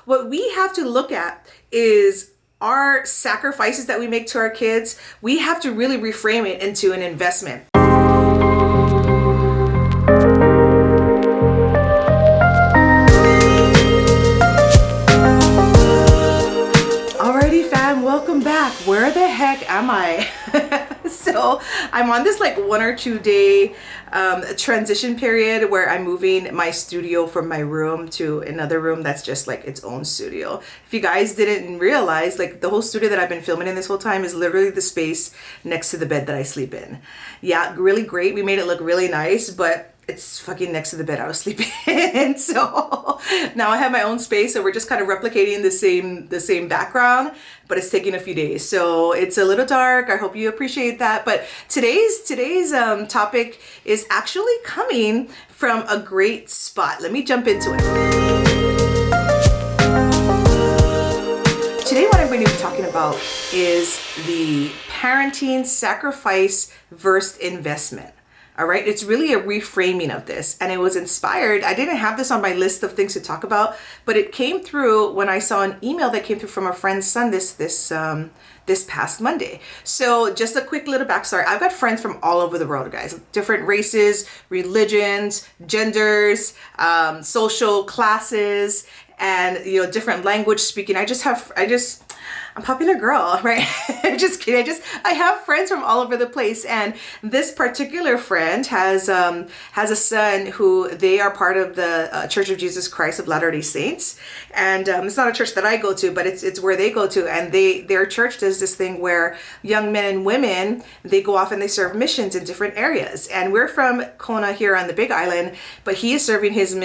What we have to look at is our sacrifices that we make to our kids. We have to really reframe it into an investment. Alrighty, fam, welcome back. Where the heck am I? So I'm on this like 1 or 2 day transition period where I'm moving my studio from my room to another room that's just like its own studio. If you guys didn't realize, like the whole studio that I've been filming in this whole time is literally the space next to the bed that I sleep in. Yeah, really great. We made it look really nice, but it's fucking next to the bed I was sleeping in. So now I have my own space, so we're just kind of replicating the same background, but it's taking a few days. So it's a little dark. I hope you appreciate that. But today's topic is actually coming from a great spot. Let me jump into it. Today what I'm going to be talking about is the parenting sacrifice versus investment. All right, it's really a reframing of this, and it was inspired. I didn't have this on my list of things to talk about, but it came through when I saw an email that came through from a friend's son this past Monday. So just a quick little backstory. I've got friends from all over the world, guys, different races, religions, genders, social classes, and different language speaking. I'm a popular girl, right? I'm just kidding. I have friends from all over the place, and this particular friend has a son who they are part of the Church of Jesus Christ of Latter-day Saints, and it's not a church that I go to, but it's where they go to, and their church does this thing where young men and women, they go off and they serve missions in different areas. And we're from Kona here on the Big Island, but he is serving his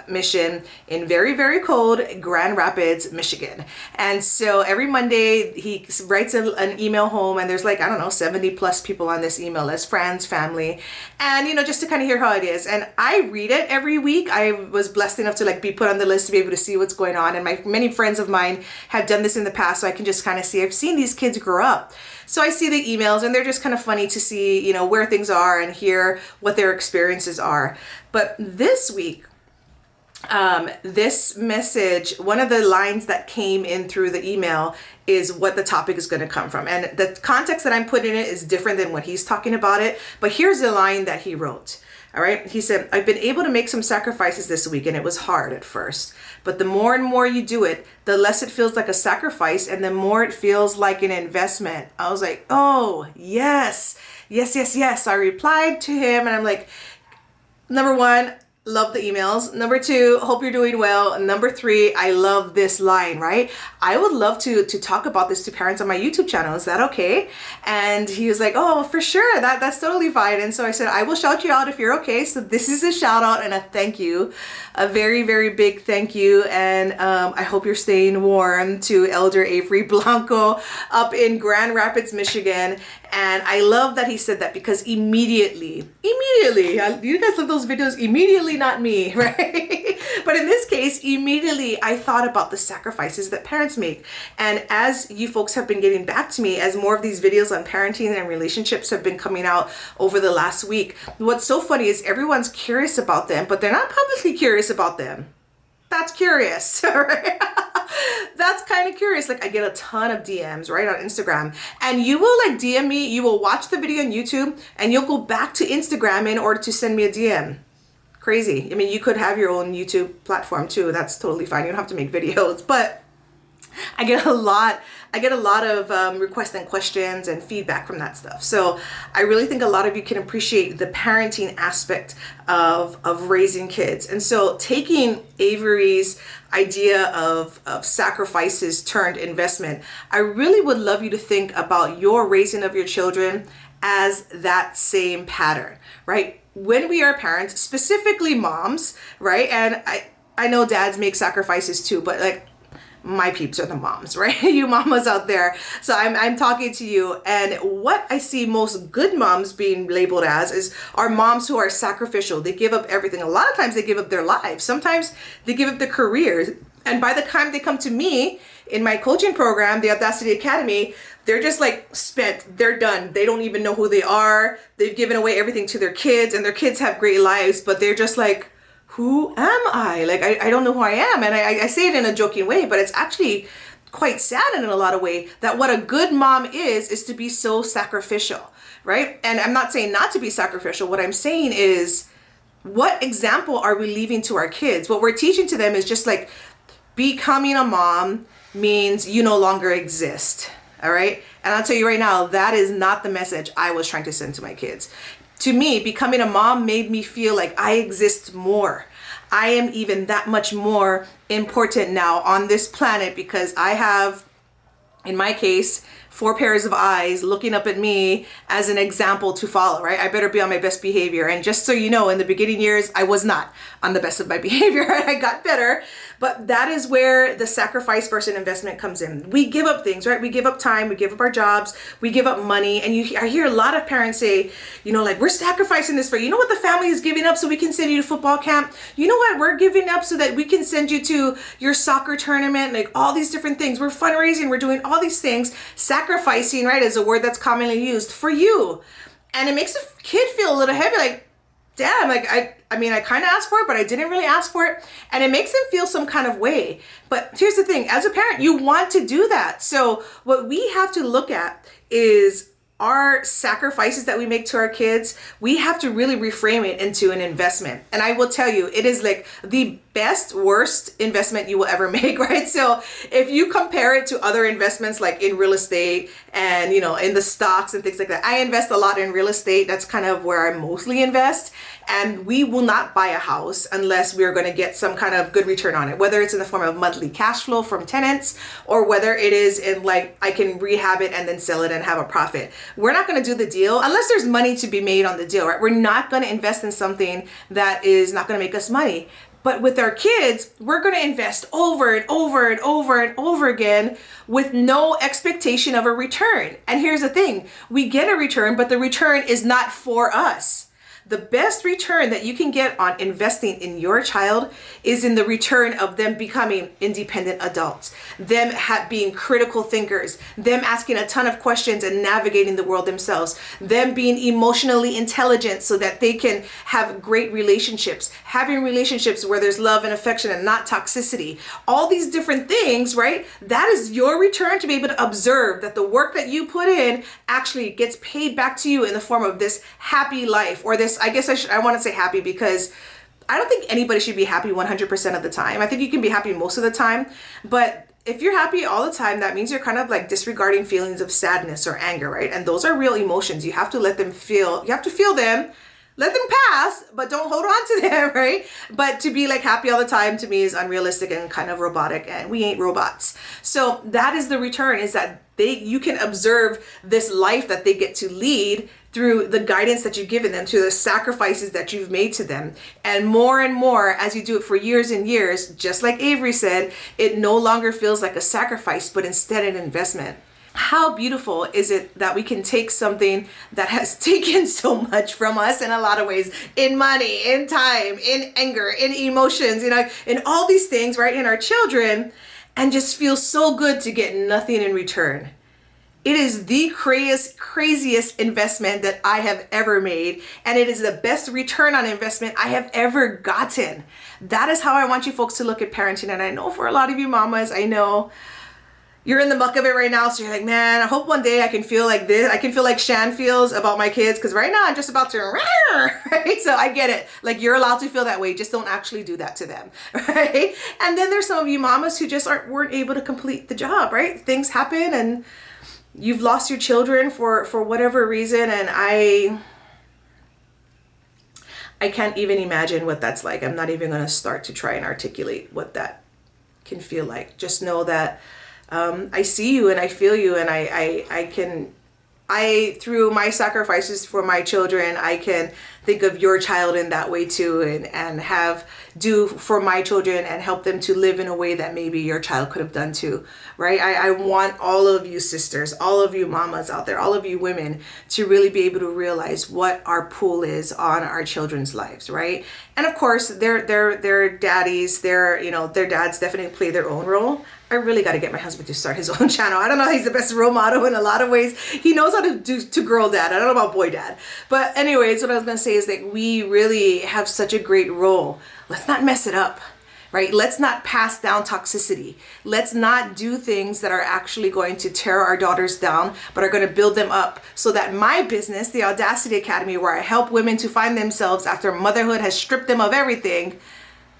mission in very, very cold Grand Rapids, Michigan. And so every Monday he writes an email home, and there's like, I don't know, 70 plus people on this email list, friends, family, and just to kind of hear how it is. And I read it every week. I was blessed enough to like be put on the list to be able to see what's going on, and many friends of mine have done this in the past, so I can just kind of see. I've seen these kids grow up, so I see the emails, and they're just kind of funny to see where things are and hear what their experiences are. But this week, this message, one of the lines that came in through the email is what the topic is going to come from. And the context that I'm putting in it is different than what he's talking about it. But here's the line that he wrote. All right. He said, I've been able to make some sacrifices this week, and it was hard at first. But the more and more you do it, the less it feels like a sacrifice, and the more it feels like an investment. I was like, oh, yes, yes, yes, yes. I replied to him, and I'm like, number one, love the emails. Number two, hope you're doing well. Number three, I love this line, right? I would love to talk about this to parents on my YouTube channel. Is that okay? And he was like, oh, for sure. That's totally fine. And so I said, I will shout you out if you're okay. So this is a shout out and a thank you, a very, very big thank you. And I hope you're staying warm to Elder Avery Blanco up in Grand Rapids, Michigan. And I love that he said that, because immediately, you guys love those videos, immediately, not me, right? But in this case, immediately I thought about the sacrifices that parents make. And as you folks have been getting back to me, as more of these videos on parenting and relationships have been coming out over the last week, what's so funny is everyone's curious about them, but they're not publicly curious about them. That's curious, right? That's kind of curious. Like, I get a ton of DMs right on Instagram, and you will like DM me, you will watch the video on YouTube, and you'll go back to Instagram in order to send me a DM. Crazy. I mean, you could have your own YouTube platform too. That's totally fine. You don't have to make videos, but I get a lot of requests and questions and feedback from that stuff. So I really think a lot of you can appreciate the parenting aspect of raising kids. And so taking Avery's idea of sacrifices turned investment, I really would love you to think about your raising of your children as that same pattern, right? When we are parents, specifically moms, right? And I know dads make sacrifices too, but like, my peeps are the moms, right? You mamas out there. So I'm talking to you, and what I see most good moms being labeled as are moms who are sacrificial. They give up everything. A lot of times they give up their lives. Sometimes they give up their careers. And by the time they come to me in my coaching program, the Audacity Academy, they're just like spent. They're done. They don't even know who they are. They've given away everything to their kids, and their kids have great lives, but they're just like, who am I? Like, I don't know who I am. And I say it in a joking way, but it's actually quite sad in a lot of way that what a good mom is to be so sacrificial, right? And I'm not saying not to be sacrificial. What I'm saying is, what example are we leaving to our kids? What we're teaching to them is just like, becoming a mom means you no longer exist. All right. And I'll tell you right now, that is not the message I was trying to send to my kids. To me, becoming a mom made me feel like I exist more. I am even that much more important now on this planet because I have, in my case, 4 pairs of eyes looking up at me as an example to follow, right? I better be on my best behavior. And just so you know, in the beginning years, I was not on the best of my behavior. I got better. But that is where the sacrifice versus investment comes in. We give up things, right? We give up time, we give up our jobs, we give up money. And I hear a lot of parents say, you know, like, we're sacrificing this for, you know what the family is giving up so we can send you to football camp? You know what we're giving up so that we can send you to your soccer tournament, like all these different things. We're fundraising, we're doing all these things. Sacrificing, right, is a word that's commonly used for you. And it makes a kid feel a little heavy, like, damn, like I mean, I kind of asked for it, but I didn't really ask for it. And it makes them feel some kind of way. But here's the thing, as a parent, you want to do that. So what we have to look at is our sacrifices that we make to our kids. We have to really reframe it into an investment. And I will tell you, it is like the best, worst investment you will ever make, right? So if you compare it to other investments like in real estate and, you know, in the stocks and things like that, I invest a lot in real estate. That's kind of where I mostly invest. And we will not buy a house unless we're going to get some kind of good return on it, whether it's in the form of monthly cash flow from tenants or whether it is in like I can rehab it and then sell it and have a profit. We're not going to do the deal unless there's money to be made on the deal, right? We're not going to invest in something that is not going to make us money. But with our kids, we're going to invest over and over and over and over again with no expectation of a return. And here's the thing, we get a return, but the return is not for us. The best return that you can get on investing in your child is in the return of them becoming independent adults, them being critical thinkers, them asking a ton of questions and navigating the world themselves, them being emotionally intelligent so that they can have great relationships, having relationships where there's love and affection and not toxicity. All these different things, right? That is your return to be able to observe that the work that you put in actually gets paid back to you in the form of this happy life, or this, I guess I want to say happy because I don't think anybody should be happy 100% of the time. I think you can be happy most of the time, but if you're happy all the time, that means you're kind of like disregarding feelings of sadness or anger, right? And those are real emotions. You have to let them feel, you have to feel them, let them pass, but don't hold on to them, right? But to be like happy all the time to me is unrealistic and kind of robotic, and we ain't robots. So that is the return, is that you can observe this life that they get to lead through the guidance that you've given them, through the sacrifices that you've made to them. And more, as you do it for years and years, just like Avery said, it no longer feels like a sacrifice, but instead an investment. How beautiful is it that we can take something that has taken so much from us in a lot of ways, in money, in time, in anger, in emotions, you know, in all these things, right, in our children, and just feel so good to get nothing in return. It is the craziest investment that I have ever made, and it is the best return on investment I have ever gotten. That is how I want you folks to look at parenting. And I know for a lot of you mamas, I know you're in the muck of it right now, so you're like, man, I hope one day I can feel like this. I can feel like Shan feels about my kids, because right now I'm just about to, right? So I get it. Like, you're allowed to feel that way. Just don't actually do that to them, right? And then there's some of you mamas who just weren't able to complete the job, right? Things happen and you've lost your children for whatever reason, and I can't even imagine what that's like. I'm not even going to start to try and articulate what that can feel like. Just know that I see you and I feel you, and I through my sacrifices for my children, I can think of your child in that way too, and do for my children and help them to live in a way that maybe your child could have done too, right? I want all of you sisters, all of you mamas out there, all of you women to really be able to realize what our pull is on our children's lives, right? And of course, their daddies, their dads definitely play their own role. I really got to get my husband to start his own channel. I don't know, he's the best role model in a lot of ways. He knows how to girl dad. I don't know about boy dad. But anyways, what I was going to say say is that we really have such a great role. Let's not mess it up, right? Let's not pass down toxicity. Let's not do things that are actually going to tear our daughters down, but are going to build them up, so that my business, the Audacity Academy, where I help women to find themselves after motherhood has stripped them of everything,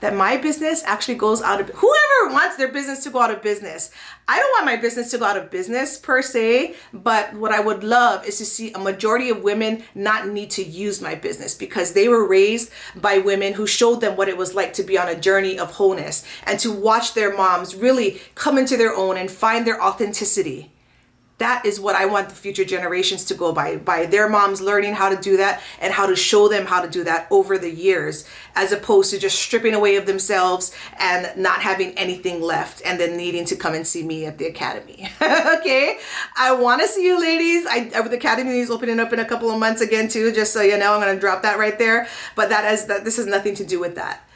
that my business actually goes out of, whoever wants their business to go out of business. I don't want my business to go out of business per se, but what I would love is to see a majority of women not need to use my business, because they were raised by women who showed them what it was like to be on a journey of wholeness, and to watch their moms really come into their own and find their authenticity. That is what I want the future generations to go by their moms learning how to do that, and how to show them how to do that over the years, as opposed to just stripping away of themselves and not having anything left, and then needing to come and see me at the academy. Okay, I want to see you ladies. The academy is opening up in a couple of months again too, just so you know. I'm going to drop that right there, but this has nothing to do with that.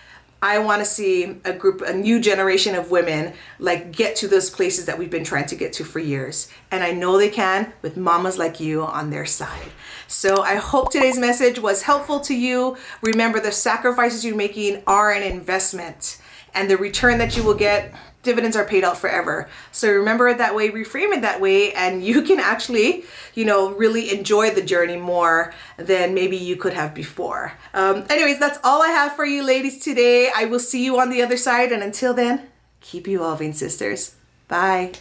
I want to see a new generation of women like get to those places that we've been trying to get to for years. And I know they can, with mamas like you on their side. So I hope today's message was helpful to you. Remember, the sacrifices you're making are an investment, and the return that you will get, dividends are paid out forever. So remember it that way, reframe it that way, and you can actually, really enjoy the journey more than maybe you could have before. Anyways, that's all I have for you ladies today. I will see you on the other side, and until then, keep evolving, sisters. Bye.